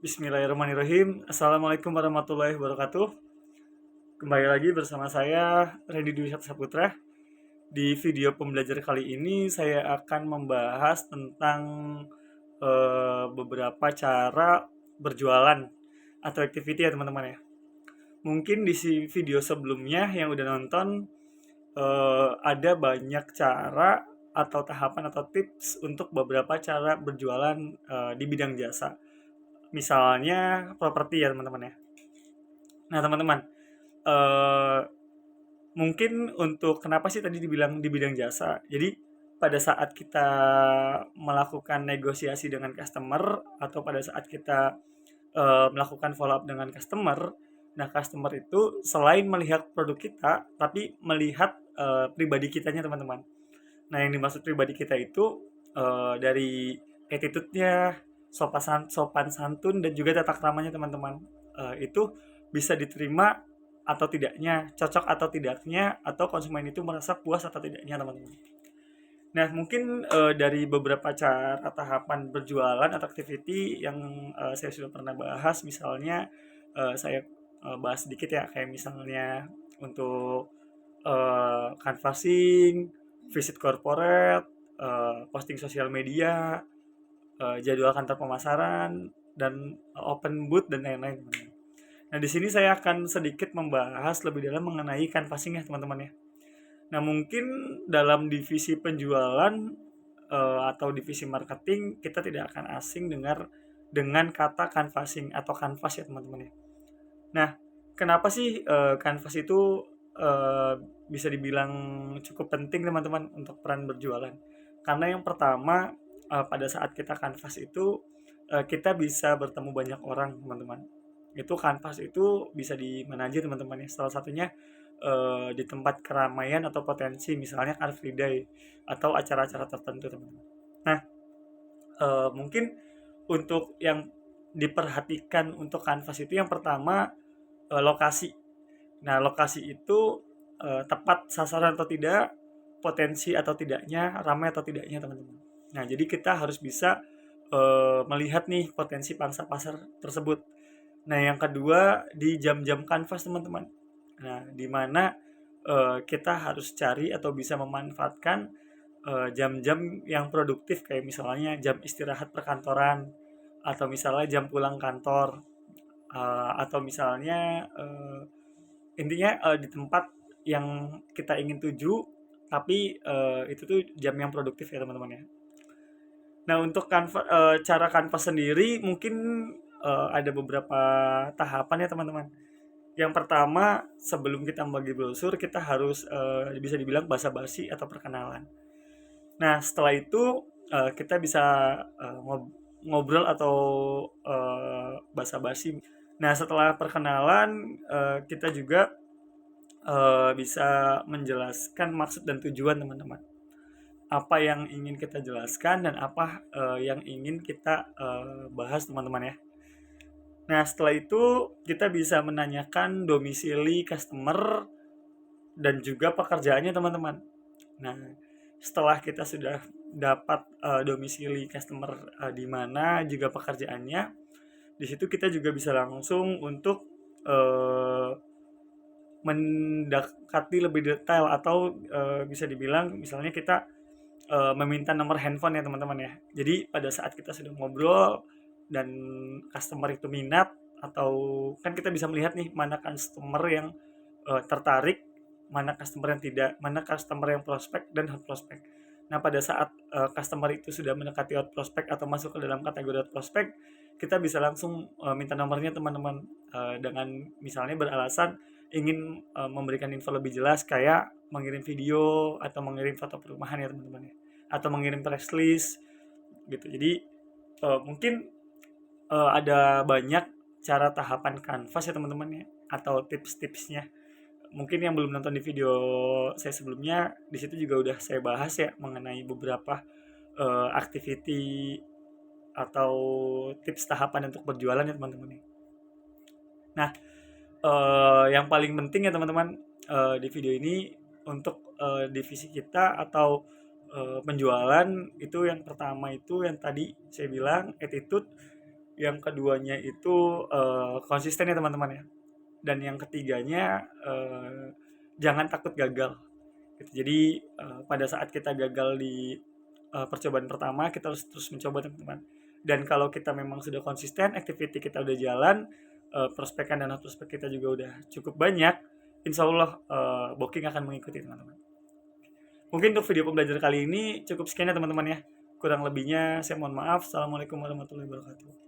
Bismillahirrahmanirrahim. Assalamualaikum warahmatullahi wabarakatuh. Kembali lagi bersama saya Randy Dwi Saputra. Di video pembelajaran kali ini saya akan membahas tentang beberapa cara berjualan atau activity ya teman-teman ya. Mungkin di video sebelumnya yang udah nonton ada banyak cara atau tahapan atau tips untuk beberapa cara berjualan di bidang jasa. Misalnya properti ya teman-teman ya. Nah teman-teman, eh, mungkin untuk kenapa sih tadi dibilang di bidang jasa? Jadi pada saat kita melakukan negosiasi dengan customer atau pada saat kita melakukan follow up dengan customer, nah customer itu selain melihat produk kita, tapi melihat pribadi kitanya teman-teman. Nah yang dimaksud pribadi kita itu dari attitude-nya, sopan santun dan juga tata keramanya teman-teman. Itu bisa diterima atau tidaknya, cocok atau tidaknya, atau konsumen itu merasa puas atau tidaknya teman-teman. Nah mungkin dari beberapa cara tahapan berjualan atau activity yang saya sudah pernah bahas, misalnya saya bahas sedikit ya, kayak misalnya untuk canvassing, visit corporate, posting sosial media, jadwal kantor pemasaran, dan open booth dan lain-lain. Nah, di sini saya akan sedikit membahas lebih dalam mengenai canvassing ya, teman-teman ya. Nah, mungkin dalam divisi penjualan atau divisi marketing kita tidak akan asing dengan kata canvassing atau canvas ya, teman-teman ya. Nah, kenapa sih canvas itu eh, bisa dibilang cukup penting teman-teman untuk peran berjualan? Karena yang pertama pada saat kita canvas itu kita bisa bertemu banyak orang teman-teman. Itu canvas itu bisa di mana aja teman-teman ya. Salah satunya di tempat keramaian atau potensi misalnya Car Free Day atau acara-acara tertentu teman-teman. Nah, mungkin untuk yang diperhatikan untuk kanvas itu yang pertama lokasi. Nah, lokasi itu tepat sasaran atau tidak, potensi atau tidaknya, ramai atau tidaknya teman-teman. Nah, jadi kita harus bisa melihat nih potensi pangsa pasar tersebut. Nah, yang kedua di jam-jam kanvas teman-teman. Nah, di mana kita harus cari atau bisa memanfaatkan jam-jam yang produktif kayak misalnya jam istirahat perkantoran atau misalnya jam pulang kantor atau misalnya intinya di tempat yang kita ingin tuju tapi itu tuh jam yang produktif ya teman-teman ya. Nah untuk cara kanvas sendiri mungkin ada beberapa tahapan ya teman-teman. Yang pertama sebelum kita membagi brosur kita harus bisa dibilang basa-basi atau perkenalan. Nah, setelah itu kita bisa ngobrol atau basa-basi. Nah, setelah perkenalan kita juga bisa menjelaskan maksud dan tujuan teman-teman. Apa yang ingin kita jelaskan dan apa yang ingin kita bahas teman-teman ya. Nah, setelah itu kita bisa menanyakan domisili customer dan juga pekerjaannya teman-teman. Nah, setelah kita sudah dapat domisili customer di mana juga pekerjaannya, di situ kita juga bisa langsung untuk mendekati lebih detail atau bisa dibilang misalnya kita meminta nomor handphone ya teman-teman ya. Jadi pada saat kita sudah ngobrol dan customer itu minat atau kan kita bisa melihat nih mana customer yang tertarik, mana customer yang tidak, mana customer yang prospek dan hot prospek. Nah, pada saat customer itu sudah mendekati hot prospek atau masuk ke dalam kategori hot prospek, kita bisa langsung minta nomornya teman-teman dengan misalnya beralasan ingin memberikan info lebih jelas kayak mengirim video atau mengirim foto perumahan ya teman-teman ya, atau mengirim press list gitu. Jadi mungkin ada banyak cara tahapan kanvas ya teman-teman ya atau tips-tipsnya. Mungkin yang belum nonton di video saya sebelumnya, di situ juga udah saya bahas ya mengenai beberapa activity atau tips tahapan untuk berjualan ya teman-teman. Nah, yang paling penting ya teman-teman di video ini untuk divisi kita atau penjualan itu yang pertama itu yang tadi saya bilang attitude, yang keduanya itu konsisten ya teman-teman ya, dan yang ketiganya jangan takut gagal gitu. Jadi pada saat kita gagal di percobaan pertama, kita harus terus mencoba teman-teman. Dan kalau kita memang sudah konsisten, activity kita udah jalan, prospekan dan prospek kita juga udah cukup banyak, insya Allah booking akan mengikuti teman-teman. Mungkin untuk video pembelajaran kali ini cukup sekian ya teman-teman ya. Kurang lebihnya saya mohon maaf. Assalamualaikum warahmatullahi wabarakatuh.